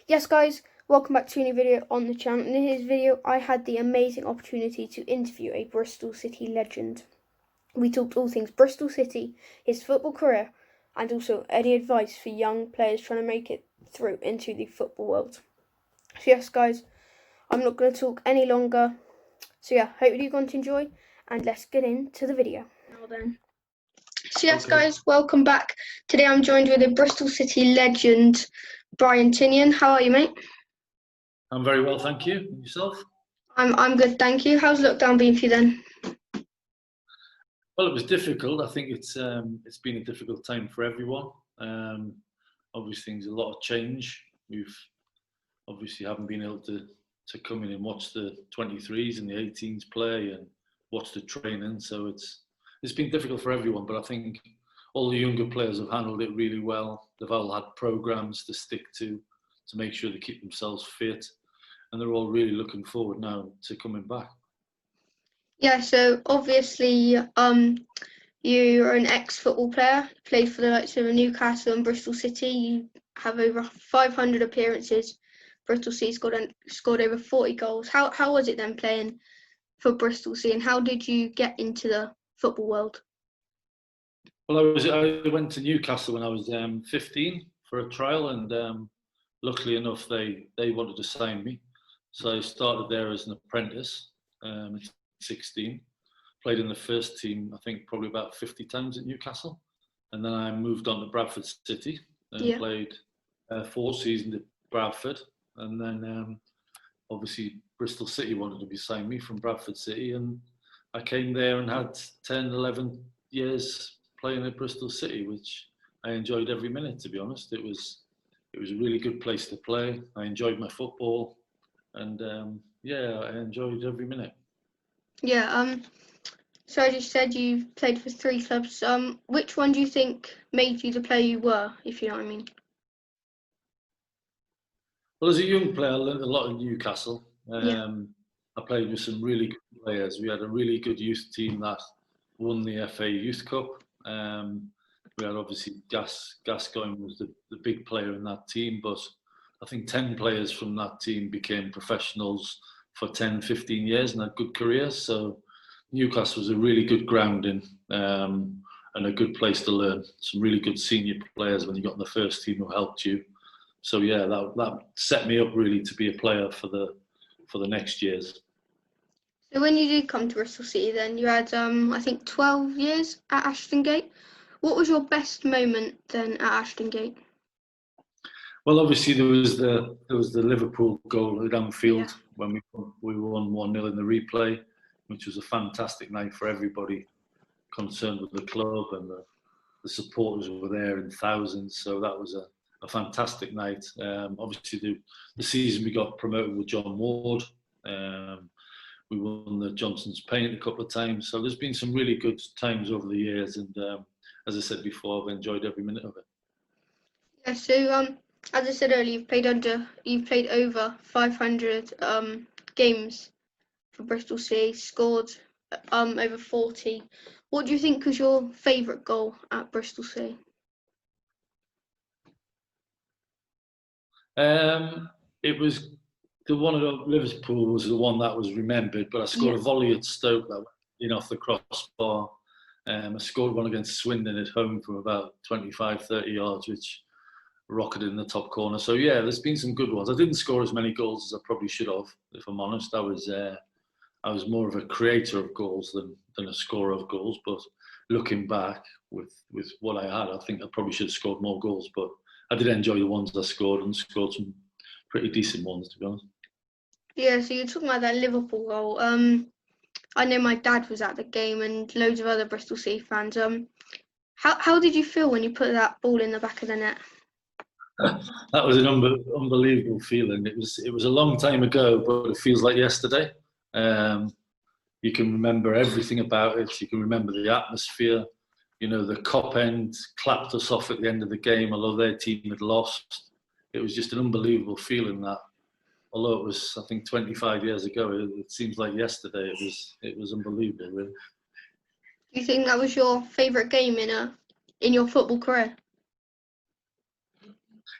Yes guys, welcome back to a new video on the channel. In this video I had the amazing opportunity to interview a Bristol City legend. We talked all things Bristol City, his football career, and also any advice for young players trying to make it through into the football world. So yes guys, I'm not going to talk any longer. So yeah, hopefully you're going to enjoy, and let's get into the video. Now then. So yes guys, welcome back. Today I'm joined with a Bristol City legend, Brian Tinnion. How are you, mate? I'm very well, thank you. And yourself? I'm good, thank you. How's lockdown been for you then? Well, it was difficult. I think it's been a difficult time for everyone. Obviously, there's a lot of change. We've obviously haven't been able to come in and watch the 23s and the 18s play and watch the training. So it's been difficult for everyone. But I think all the younger players have handled it really well. They've all had programs to stick to make sure they keep themselves fit. And they're all really looking forward now to coming back. Yeah, so obviously you're an ex-football player, you played for the likes of Newcastle and Bristol City. You have over 500 appearances. Bristol City scored over 40 goals. How was it then playing for Bristol City, and how did you get into the football world? Well, I went to Newcastle when I was 15 for a trial, and luckily enough, they wanted to sign me. So I started there as an apprentice at 16. Played in the first team, I think, probably about 50 times at Newcastle. And then I moved on to Bradford City and played 4 seasons at Bradford. And then obviously Bristol City wanted to sign me from Bradford City. And I came there and had 10, 11 years playing at Bristol City, which I enjoyed every minute, to be honest. It was a really good place to play. I enjoyed my football. And I enjoyed every minute. Yeah, so as you said, you've played for 3 clubs. Which one do you think made you the player you were, if you know what I mean? Well, as a young player, I learned a lot in Newcastle. I played with some really good players. We had a really good youth team that won the FA Youth Cup. We had obviously Gascoigne was the big player in that team, but I think 10 players from that team became professionals for 10, 15 years and had good careers. So Newcastle was a really good grounding and a good place to learn. Some really good senior players when you got in the first team who helped you. So yeah, that set me up really to be a player for the next years. So when you did come to Bristol City, then you had I think 12 years at Ashton Gate. What was your best moment then at Ashton Gate? Well, obviously there was the Liverpool goal at Anfield when we won 1-0 in the replay, which was a fantastic night for everybody concerned with the club, and the supporters were there in thousands. So that was a fantastic night. Obviously the season we got promoted with John Ward. We won the Johnson's Paint a couple of times. So there's been some really good times over the years, and as I said before, I've enjoyed every minute of it. Yeah, so as I said earlier, you've played over 500 games for Bristol City, scored over 40. What do you think was your favourite goal at Bristol City? It was the one at Liverpool was the one that was remembered, but I scored a volley at Stoke that went off the crossbar. I scored one against Swindon at home from about 25, 30 yards, which rocketed in the top corner. So yeah, there's been some good ones. I didn't score as many goals as I probably should have, if I'm honest. I was more of a creator of goals than a scorer of goals. But looking back with what I had, I think I probably should have scored more goals. But I did enjoy the ones I scored, and scored some pretty decent ones, to be honest. Yeah, so you're talking about that Liverpool goal. I know my dad was at the game and loads of other Bristol City fans. How did you feel when you put that ball in the back of the net? That was an unbelievable feeling. It was a long time ago, but it feels like yesterday. You can remember everything about it. You can remember the atmosphere. You know, the Cop End clapped us off at the end of the game, although their team had lost. It was just an unbelievable feeling that, although it was, I think, 25 years ago, it seems like yesterday. It was unbelievable, really. Do you think that was your favourite game in your football career?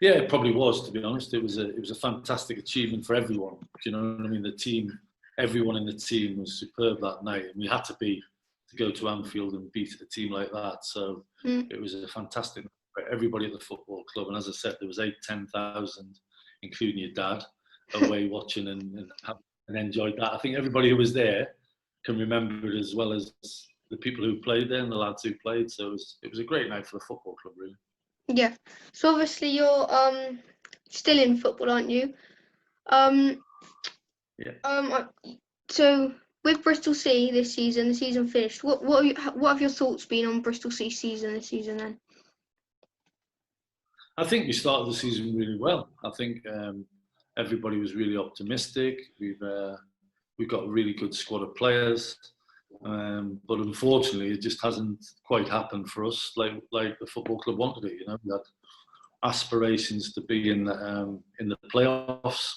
Yeah, it probably was, to be honest. It was a fantastic achievement for everyone. You know what I mean? The team, everyone in the team was superb that night, and we had to go to Anfield and beat a team like that. So it was a fantastic night for everybody at the football club. And as I said, there was 10,000, including your dad, away watching and enjoyed that. I think everybody who was there can remember it as well as the people who played there and the lads who played. So it was a great night for the football club, really. Yeah. So obviously you're still in football, aren't you? Yeah. So with Bristol City this season, the season finished. What have your thoughts been on Bristol City season this season then? I think we started the season really well. I think everybody was really optimistic. We've got a really good squad of players, but unfortunately, it just hasn't quite happened for us like the football club wanted it. You know, we had aspirations to be in the playoffs,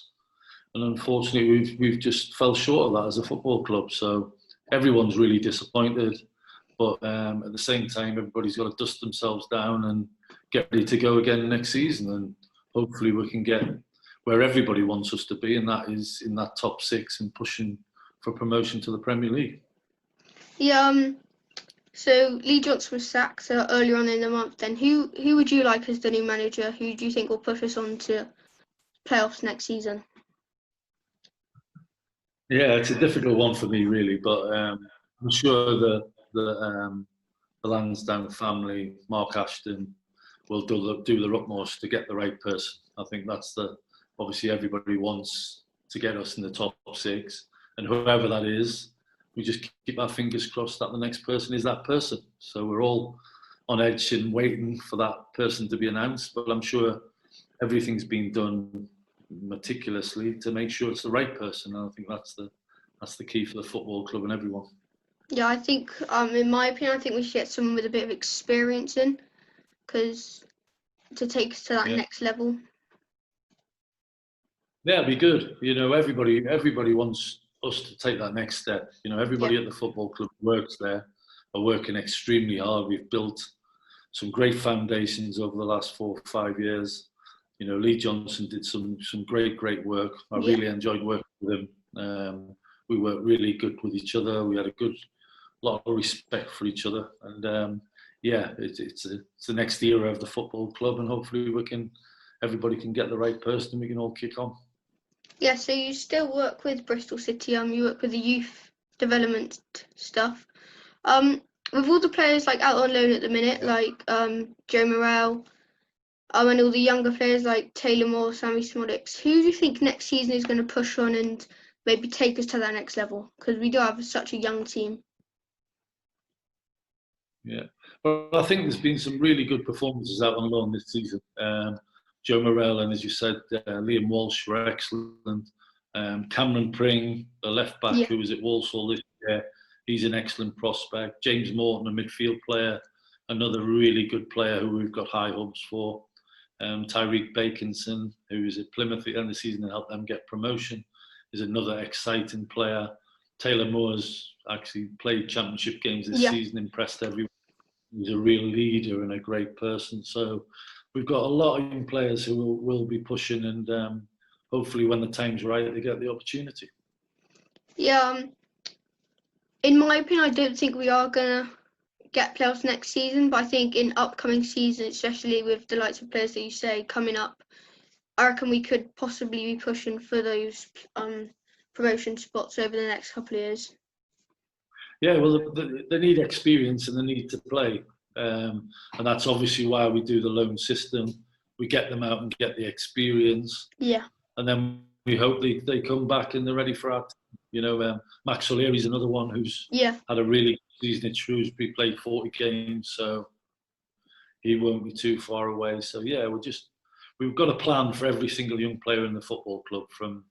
and unfortunately, we've just fell short of that as a football club. So everyone's really disappointed, but at the same time, everybody's got to dust themselves down and get ready to go again next season, and hopefully we can get where everybody wants us to be, and that is in that top six and pushing for promotion to the Premier League. Yeah. So Lee Johnson was sacked earlier on in the month. Then who would you like as the new manager? Who do you think will push us on to playoffs next season? Yeah, it's a difficult one for me, really, but I'm sure the Lansdowne family, Mark Ashton, will do their utmost to get the right person. I think that's obviously everybody wants to get us in the top six, and whoever that is, we just keep our fingers crossed that the next person is that person. So we're all on edge and waiting for that person to be announced, but I'm sure everything's been done meticulously to make sure it's the right person, and I think that's the key for the football club and everyone. Yeah, I think in my opinion, I think we should get someone with a bit of experience in, because to take us to that next level. Yeah, it'd be good. You know, everybody wants us to take that next step. You know, everybody at the football club works there, are working extremely hard. We've built some great foundations over the last 4 or 5 years. You know, Lee Johnson did some great work. I really enjoyed working with him. We worked really good with each other. We had a lot of respect for each other, and it's the next era of the football club, and hopefully everybody can get the right person, and we can all kick on. Yeah, so you still work with Bristol City. You work with the youth development stuff. With all the players like out on loan at the minute, like Joe Morrell, and all the younger players like Taylor Moore, Sammy Smollix, who do you think next season is going to push on and maybe take us to that next level? Because we do have such a young team. Yeah, well, I think there's been some really good performances out on loan this season. Joe Morrell and, as you said, Liam Walsh were excellent. Cameron Pring, the left back who was at Walsall this year, he's an excellent prospect. James Morton, a midfield player, another really good player who we've got high hopes for. Tyreek Bakinson, who was at Plymouth at the end of the season and helped them get promotion, is another exciting player. Taylor Moore's actually played championship games this season, impressed everyone. He's a real leader and a great person. So we've got a lot of young players who will be pushing, and hopefully when the time's right, they get the opportunity. Yeah, in my opinion, I don't think we are going to get playoffs next season, but I think in upcoming seasons, especially with the likes of players that you say coming up, I reckon we could possibly be pushing for those promotion spots over the next couple of years. Yeah, well, they need experience and they need to play. And that's obviously why we do the loan system. We get them out and get the experience. Yeah. And then we hope they come back and they're ready for our team. You know, Max O'Leary's another one who's had a really good season at Shrewsbury, played 40 games, so he won't be too far away. So, yeah, we've got a plan for every single young player in the football club from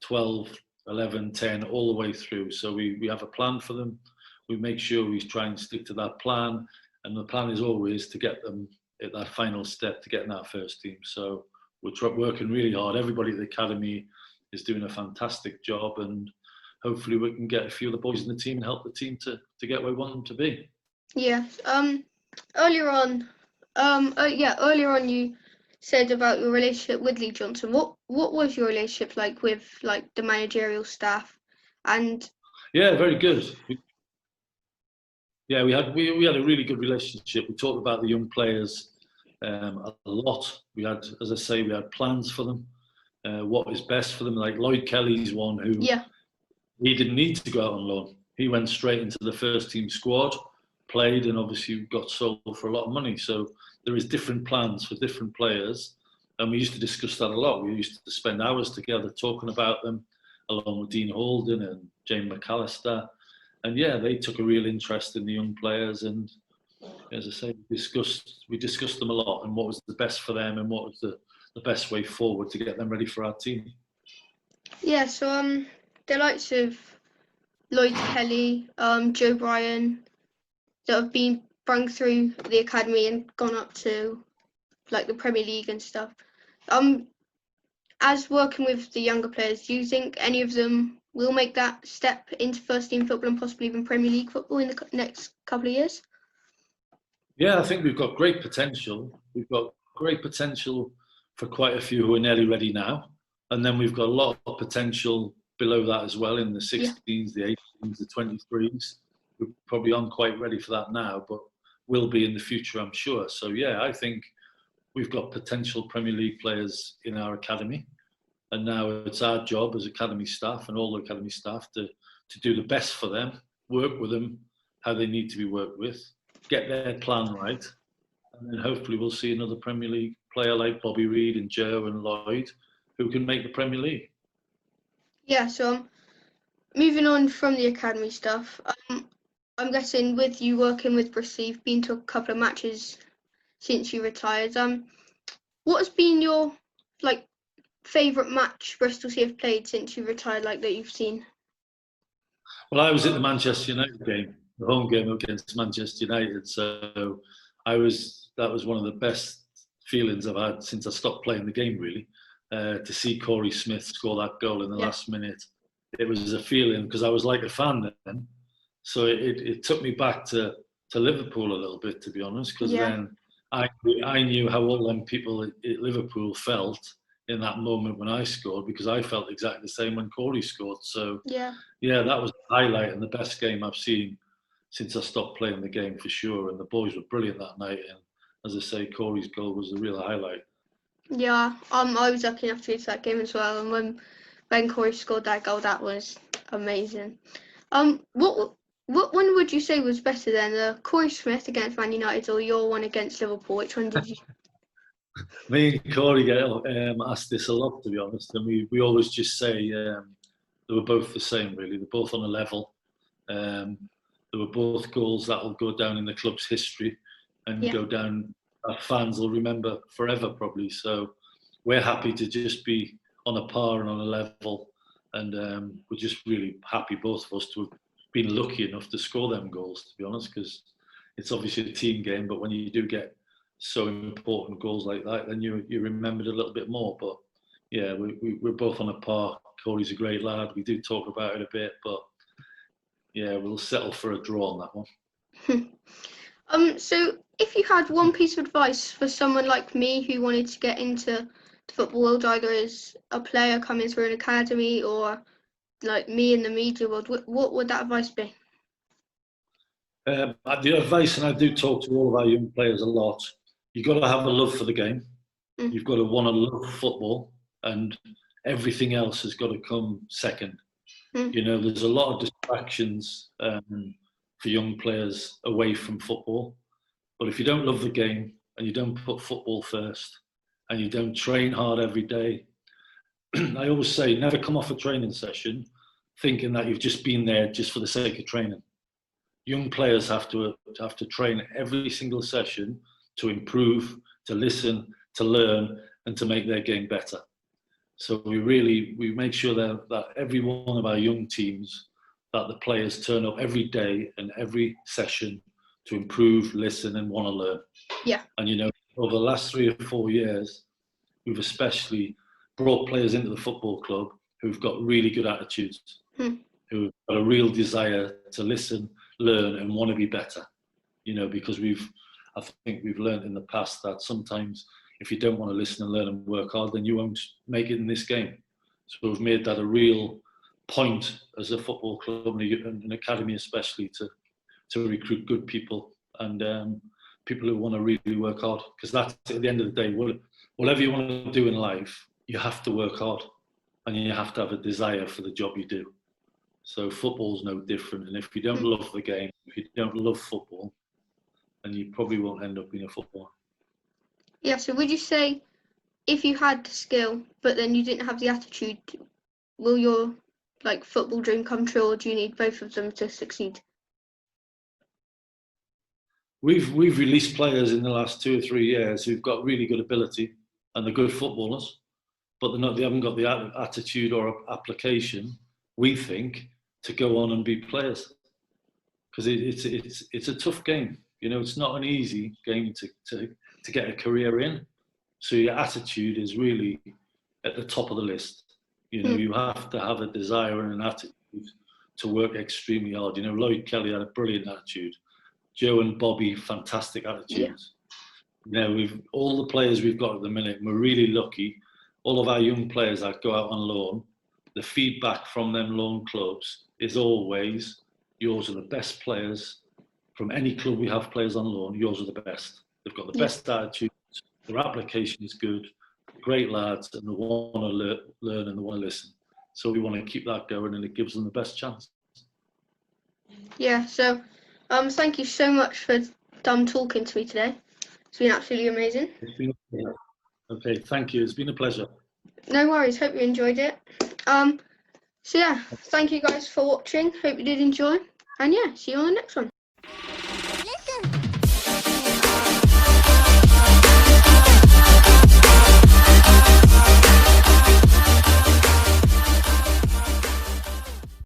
12, 11, 10, all the way through. So we have a plan for them. We make sure we try and stick to that plan. And the plan is always to get them at that final step to get in that first team. So we're working really hard. Everybody at the academy is doing a fantastic job. And hopefully we can get a few of the boys in the team and help the team to get where we want them to be. Yeah. Earlier on, you said about your relationship with Lee Johnson. What was your relationship like with like the managerial staff? And Yeah, very good. Yeah, we had a really good relationship. We talked about the young players a lot. We had, as I say, we had plans for them. What is best for them? Like Lloyd Kelly's one who yeah, he didn't need to go out on loan. He went straight into the first team squad, played, and obviously got sold for a lot of money. So there is different plans for different players, and we used to discuss that a lot. We used to spend hours together talking about them, along with Dean Holden and Jane McAllister. And yeah, they took a real interest in the young players, and as I say, we discussed them a lot and what was the best for them and what was the best way forward to get them ready for our team. yeah. So the likes of Lloyd Kelly, Joe Bryan, that have been brung through the academy and gone up to like the Premier League and stuff. As working with the younger players, do you think any of them will make that step into first team football and possibly even Premier League football in the next couple of years? Yeah, I think we've got great potential. We've got great potential for quite a few who are nearly ready now. And then we've got a lot of potential below that as well in the 16s, the 18s, the 23s. We're probably aren't quite ready for that now, but will be in the future, I'm sure. So, yeah, I think we've got potential Premier League players in our academy. And now it's our job as academy staff and all the academy staff to do the best for them, work with them how they need to be worked with, get their plan right, and then hopefully we'll see another Premier League player like Bobby Reid and Joe and Lloyd who can make the Premier League. Yeah, so moving on from the academy stuff, I'm guessing with you working with Bristol, you've been to a couple of matches since you retired. What has been your like favourite match Bristol City have played since you retired, like that you've seen? Well, I was at the Manchester United game, the home game against Manchester United. So that was one of the best feelings I've had since I stopped playing the game, really. To see Corey Smith score that goal in the last minute, it was a feeling because I was like a fan then. So it took me back to Liverpool a little bit, to be honest, because then I knew how all them people at Liverpool felt in that moment when I scored, because I felt exactly the same when Corey scored. So yeah, that was the highlight and the best game I've seen since I stopped playing the game for sure. And the boys were brilliant that night. And as I say, Corey's goal was the real highlight. Yeah, I was lucky enough to go to that game as well. And when Corey scored that goal, that was amazing. What one would you say was better then, the Corey Smith against Man United or your one against Liverpool? Which one did you? Me and Corey get asked this a lot, to be honest, and we always just say they were both the same, really. They're both on a level. They were both goals that will go down in the club's history and go down. Our fans will remember forever, probably. So we're happy to just be on a par and on a level, and we're just really happy, both of us, to have been lucky enough to score them goals, to be honest, because it's obviously a team game, but when you do get so important goals like that, then you remembered a little bit more. But yeah, we're both on a par. Corey's a great lad. We do talk about it a bit, but yeah, we'll settle for a draw on that one. So if you had one piece of advice for someone like me who wanted to get into the football world, either as a player coming through an academy or like me in the media world, what would that advice be? The advice, and I do talk to all of our young players a lot, you've got to have a love for the game. You've got to want to love football, and everything else has got to come second. You know, there's a lot of distractions for young players away from football. But if you don't love the game and you don't put football first and you don't train hard every day, I always say never come off a training session thinking that you've just been there just for the sake of training. Young players have to train every single session to improve, to listen, to learn, and to make their game better. So we make sure that every one of our young teams, that the players turn up every day and every session to improve, listen, and want to learn. Yeah. And you know, over the last 3 or 4 years, we've especially brought players into the football club who've got really good attitudes, who've got a real desire to listen, learn, and want to be better. You know, because I think we've learned in the past that sometimes if you don't want to listen and learn and work hard, then you won't make it in this game. So we've made that a real point as a football club and an academy especially to recruit good people and people who want to really work hard, because that's at the end of the day, whatever you want to do in life, you have to work hard and you have to have a desire for the job you do. So football's no different, and if you don't love the game, if you don't love football, then you probably won't end up being a footballer. Yeah, so would you say if you had the skill but then you didn't have the attitude, will your football dream come true, or do you need both of them to succeed? We've released players in the last 2 or 3 years who've got really good ability and they're good footballers, but they haven't got the attitude or application, we think, to go on and be players. Because it's a tough game. You know, it's not an easy game to get a career in. So your attitude is really at the top of the list. You know, you have to have a desire and an attitude to work extremely hard. You know, Lloyd Kelly had a brilliant attitude. Joe and Bobby, fantastic attitudes. Yeah. You know, all the players we've got at the minute, we're really lucky. All of our young players that go out on loan, the feedback from them loan clubs is always, yours are the best players. From any club we have players on loan, yours are the best. They've got the best attitude, their application is good, great lads, and they want to learn and they want to listen. So we want to keep that going, and it gives them the best chance. Yeah, so thank you so much for talking to me today. It's been absolutely amazing. Okay, thank you. It's been a pleasure. No worries. Hope you enjoyed it. So yeah, thank you guys for watching. Hope you did enjoy. And yeah, see you on the next one.